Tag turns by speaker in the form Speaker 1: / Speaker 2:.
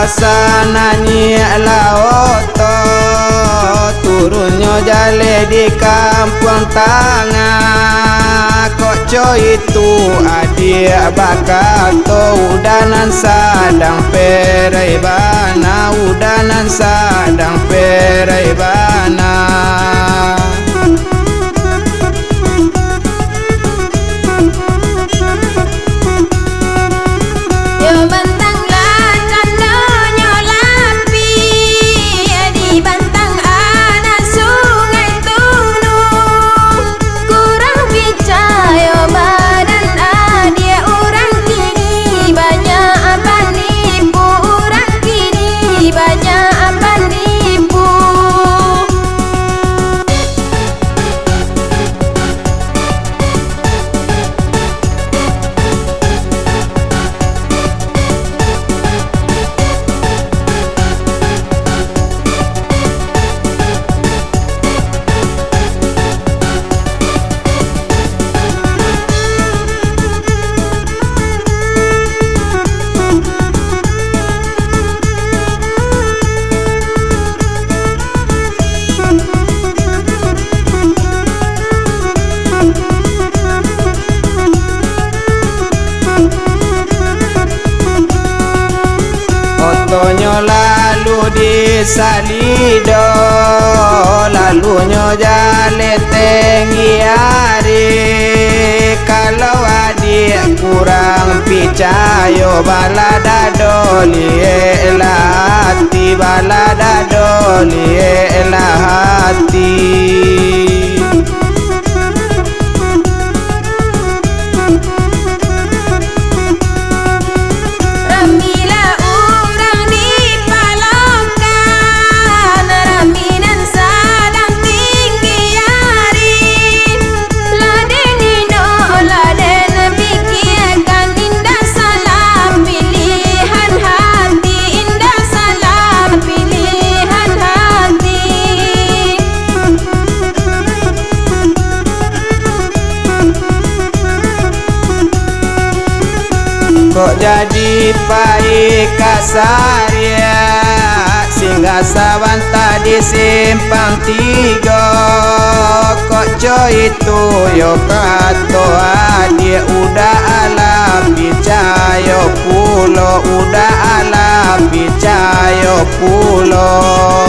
Speaker 1: sanani laoto turunnya jale di kampung tengah koco itu adia bakal to udanan sadang perai bana udanan sadang perai bana. Otonyo lalu di salido lalunya jale tinggi hari kalau adik kurang picayo balada doli hati balada doli hati. Kok jadi pai kasar ya singgah sawan tadi simpang tiga kok coy itu yo kato dia udah alam bicayo pulo udah alam bicayo pulo.